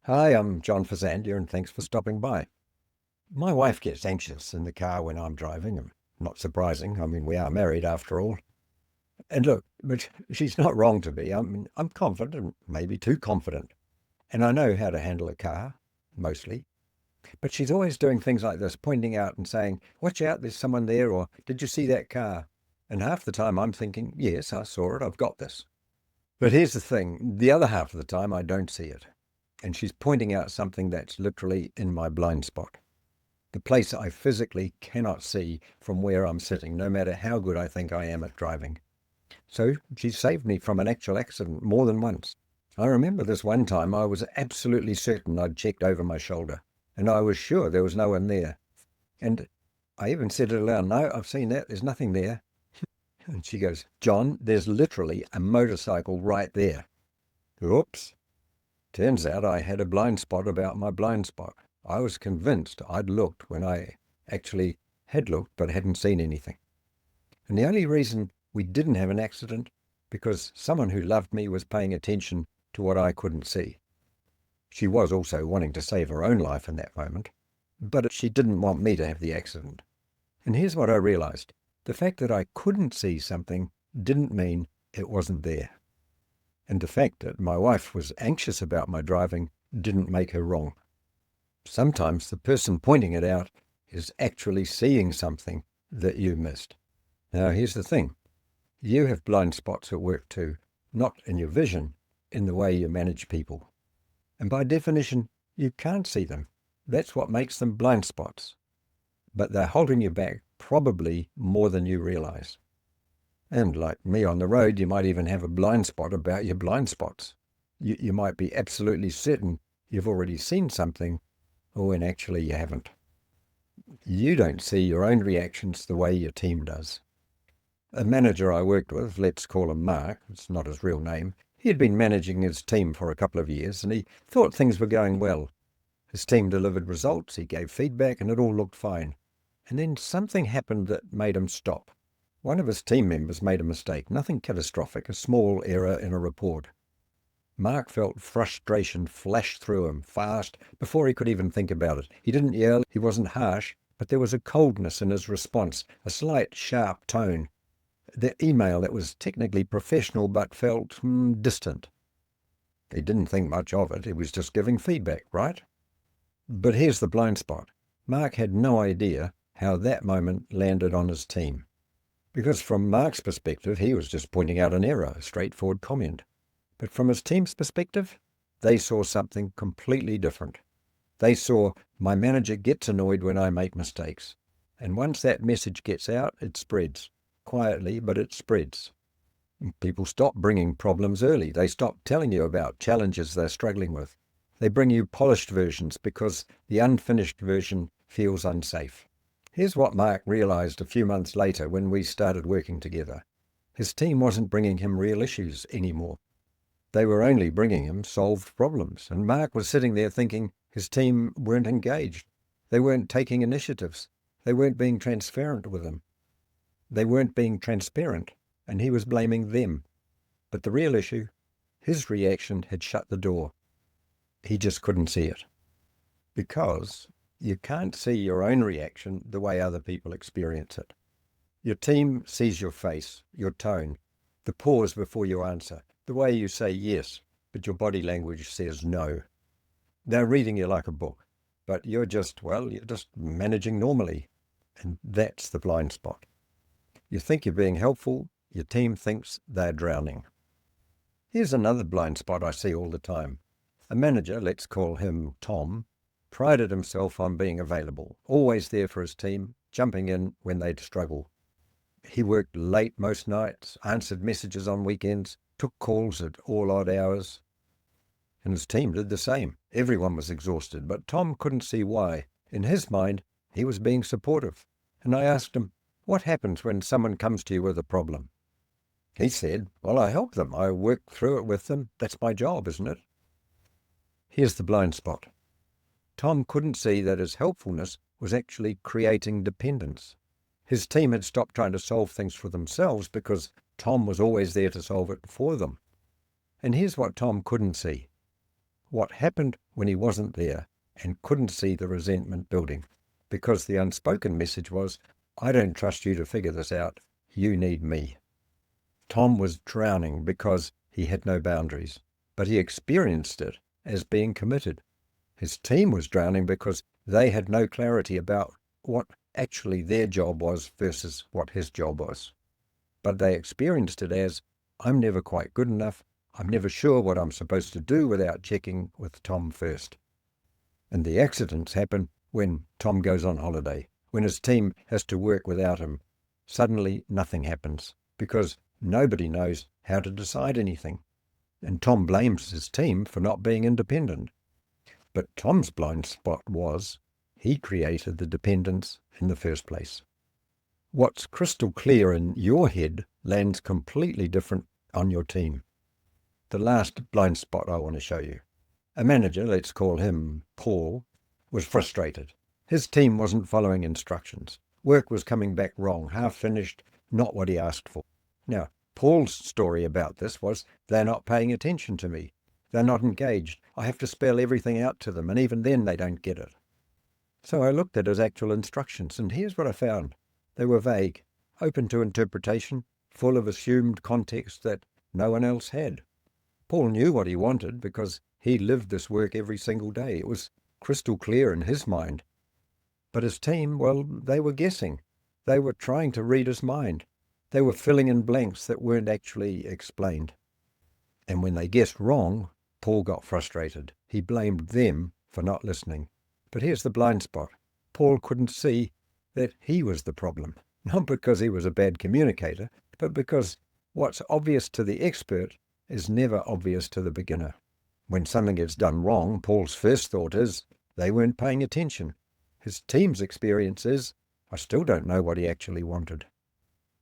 Hi, I'm John Fazandia, and thanks for stopping by. My wife gets anxious in the car when I'm driving, and not surprising. I mean, we are married after all. And look, but she's not wrong to be. I'm confident, maybe too confident, and I know how to handle a car, mostly. But she's always doing things like this, pointing out and saying, "Watch out, there's someone there," or "Did you see that car?" And half the time I'm thinking, "Yes, I saw it. I've got this." But here's the thing: the other half of the time I don't see it, and she's pointing out something that's literally in my blind spot. The place I physically cannot see from where I'm sitting, no matter how good I think I am at driving. So she saved me from an actual accident more than once. I remember this one time I was absolutely certain I'd checked over my shoulder, and I was sure there was no one there. And I even said it aloud, "No, I've seen that, there's nothing there." And she goes, "John, there's literally a motorcycle right there." Oops. Turns out I had a blind spot about my blind spot. I was convinced I'd looked when I actually had looked but hadn't seen anything. And the only reason we didn't have an accident because someone who loved me was paying attention to what I couldn't see. She was also wanting to save her own life in that moment, but she didn't want me to have the accident. And here's what I realized. The fact that I couldn't see something didn't mean it wasn't there. And the fact that my wife was anxious about my driving didn't make her wrong. Sometimes the person pointing it out is actually seeing something that you missed. Now, here's the thing. You have blind spots at work too, not in your vision, in the way you manage people. And by definition, you can't see them. That's what makes them blind spots. But they're holding you back probably more than you realize. And like me on the road, you might even have a blind spot about your blind spots. You might be absolutely certain you've already seen something, when actually you haven't. You don't see your own reactions the way your team does. A manager I worked with, let's call him Mark, it's not his real name, he had been managing his team for a couple of years and he thought things were going well. His team delivered results, he gave feedback, and it all looked fine. And then something happened that made him stop. One of his team members made a mistake, nothing catastrophic, a small error in a report. Mark felt frustration flash through him fast before he could even think about it. He didn't yell, he wasn't harsh, but there was a coldness in his response, a slight, sharp tone. The email that was technically professional but felt distant. He didn't think much of it, he was just giving feedback, right? But here's the blind spot. Mark had no idea how that moment landed on his team. Because from Mark's perspective, he was just pointing out an error, a straightforward comment. But from his team's perspective, they saw something completely different. They saw my manager gets annoyed when I make mistakes. And once that message gets out, it spreads. Quietly, but it spreads. People stop bringing problems early. They stop telling you about challenges they're struggling with. They bring you polished versions because the unfinished version feels unsafe. Here's what Mark realized a few months later when we started working together. His team wasn't bringing him real issues anymore. They were only bringing him solved problems, and Mark was sitting there thinking his team weren't engaged. They weren't taking initiatives. They weren't being transparent with him. They weren't being transparent, and he was blaming them. But the real issue, his reaction had shut the door. He just couldn't see it. Because you can't see your own reaction the way other people experience it. Your team sees your face, your tone, the pause before you answer, the way you say yes, but your body language says no. They're reading you like a book, but you're just managing normally. And that's the blind spot. You think you're being helpful, your team thinks they're drowning. Here's another blind spot I see all the time. A manager, let's call him Tom, prided himself on being available, always there for his team, jumping in when they'd struggle. He worked late most nights, answered messages on weekends, took calls at all odd hours. And his team did the same. Everyone was exhausted, but Tom couldn't see why. In his mind, he was being supportive. And I asked him, what happens when someone comes to you with a problem? He said, well, I help them. I work through it with them. That's my job, isn't it? Here's the blind spot. Tom couldn't see that his helpfulness was actually creating dependence. His team had stopped trying to solve things for themselves because Tom was always there to solve it for them. And here's what Tom couldn't see. what happened when he wasn't there and couldn't see the resentment building, because the unspoken message was, I don't trust you to figure this out. You need me. Tom was drowning because he had no boundaries, but he experienced it as being committed. His team was drowning because they had no clarity about what actually their job was versus what his job was. But they experienced it as, I'm never quite good enough. I'm never sure what I'm supposed to do without checking with Tom first. And the accidents happen when Tom goes on holiday, when his team has to work without him. Suddenly nothing happens because nobody knows how to decide anything. And Tom blames his team for not being independent. But Tom's blind spot was he created the dependence in the first place. What's crystal clear in your head lands completely different on your team. The last blind spot I want to show you. A manager, let's call him Paul, was frustrated. His team wasn't following instructions. Work was coming back wrong, half finished, not what he asked for. Now, Paul's story about this was, they're not paying attention to me. They're not engaged. I have to spell everything out to them, and even then they don't get it. So I looked at his actual instructions, and here's what I found. They were vague, open to interpretation, full of assumed context that no one else had. Paul knew what he wanted because he lived this work every single day. It was crystal clear in his mind. But his team, well, they were guessing. They were trying to read his mind. They were filling in blanks that weren't actually explained. And when they guessed wrong, Paul got frustrated. He blamed them for not listening. But here's the blind spot. Paul couldn't see that he was the problem, not because he was a bad communicator, but because what's obvious to the expert is never obvious to the beginner. When something gets done wrong, Paul's first thought is, they weren't paying attention. His team's experience is, I still don't know what he actually wanted.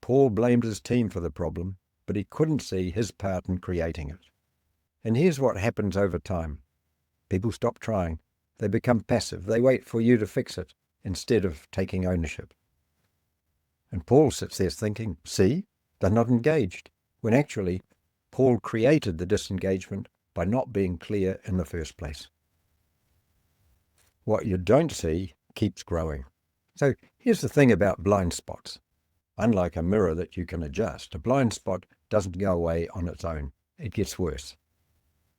Paul blamed his team for the problem, but he couldn't see his part in creating it. And here's what happens over time. People stop trying. They become passive. They wait for you to fix it instead of taking ownership. And Paul sits there thinking, see, they're not engaged, when actually Paul created the disengagement by not being clear in the first place. What you don't see keeps growing. So here's the thing about blind spots. Unlike a mirror that you can adjust, a blind spot doesn't go away on its own. It gets worse.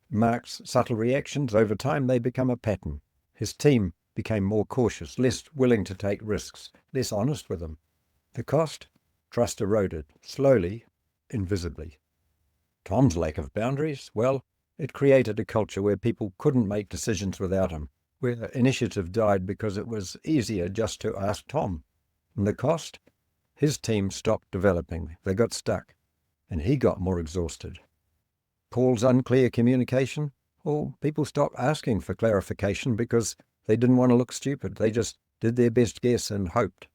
Mark's subtle reactions, over time they become a pattern. His team became more cautious, less willing to take risks, less honest with him. The cost? Trust eroded, slowly, invisibly. Tom's lack of boundaries, well, it created a culture where people couldn't make decisions without him, where initiative died because it was easier just to ask Tom. And the cost? His team stopped developing. They got stuck, and he got more exhausted. Paul's unclear communication? Well, people stopped asking for clarification because they didn't want to look stupid. They just did their best guess and hoped.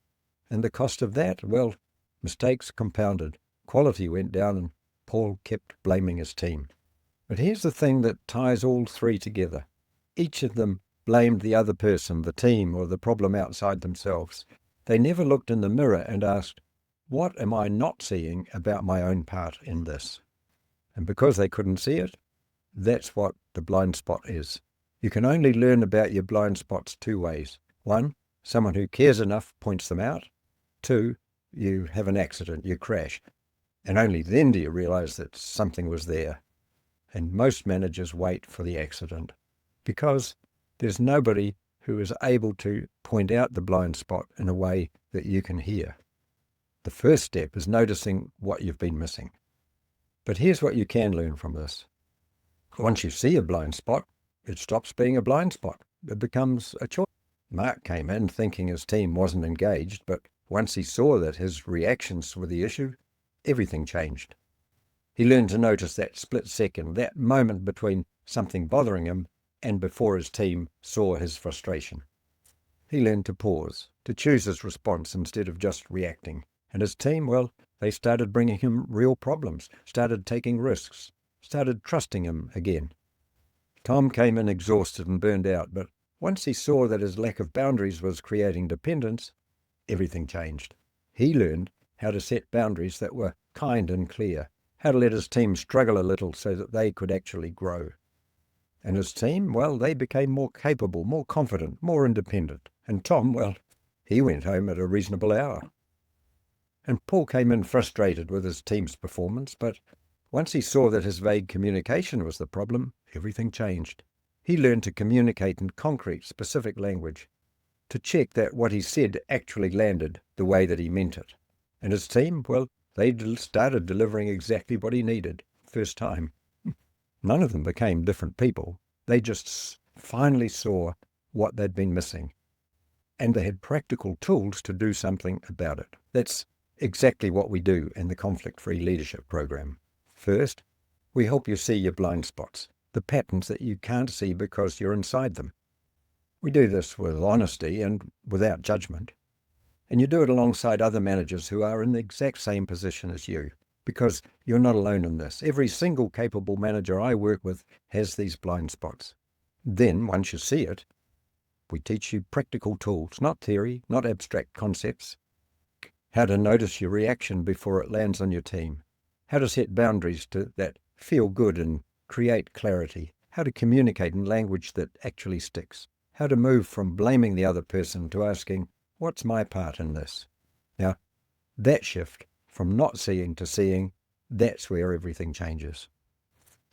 And the cost of that? Well, mistakes compounded. Quality went down, and Paul kept blaming his team. But here's the thing that ties all three together. Each of them blamed the other person, the team, or the problem outside themselves. They never looked in the mirror and asked, what am I not seeing about my own part in this? And because they couldn't see it, that's what the blind spot is. You can only learn about your blind spots two ways. One, someone who cares enough points them out. Two, you have an accident, you crash. And only then do you realize that something was there. And most managers wait for the accident because there's nobody who is able to point out the blind spot in a way that you can hear. The first step is noticing what you've been missing. But here's what you can learn from this. Once you see a blind spot, it stops being a blind spot. It becomes a choice. Mark came in thinking his team wasn't engaged, but once he saw that his reactions were the issue, everything changed. He learned to notice that split second, that moment between something bothering him and before his team saw his frustration. He learned to pause, to choose his response instead of just reacting. And his team, well, they started bringing him real problems, started taking risks, started trusting him again. Tom came in exhausted and burned out, but once he saw that his lack of boundaries was creating dependence, everything changed. He learned how to set boundaries that were kind and clear, how to let his team struggle a little so that they could actually grow. And his team, well, they became more capable, more confident, more independent. And Tom, well, he went home at a reasonable hour. And Paul came in frustrated with his team's performance, but once he saw that his vague communication was the problem, everything changed. He learned to communicate in concrete, specific language, to check that what he said actually landed the way that he meant it. And his team, well, they started delivering exactly what he needed, first time. None of them became different people. They just finally saw what they'd been missing. And they had practical tools to do something about it. That's exactly what we do in the Conflict-Free Leadership Program. First, we help you see your blind spots, the patterns that you can't see because you're inside them. We do this with honesty and without judgment. And you do it alongside other managers who are in the exact same position as you, because you're not alone in this. Every single capable manager I work with has these blind spots. Then, once you see it, we teach you practical tools, not theory, not abstract concepts. How to notice your reaction before it lands on your team. How to set boundaries that feel good and create clarity. How to communicate in language that actually sticks. How to move from blaming the other person to asking, what's my part in this? Now, that shift from not seeing to seeing, that's where everything changes.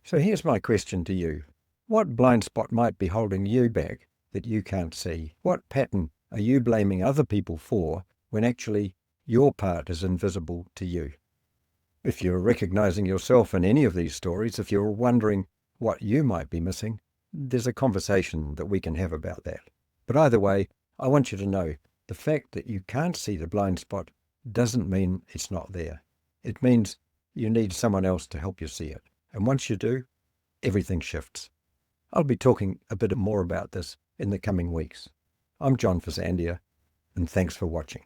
So here's my question to you. What blind spot might be holding you back that you can't see? What pattern are you blaming other people for when actually your part is invisible to you? If you're recognizing yourself in any of these stories, if you're wondering what you might be missing, there's a conversation that we can have about that. But either way, I want you to know the fact that you can't see the blind spot doesn't mean it's not there. It means you need someone else to help you see it. And once you do, everything shifts. I'll be talking a bit more about this in the coming weeks. I'm John Fazandia, and thanks for watching.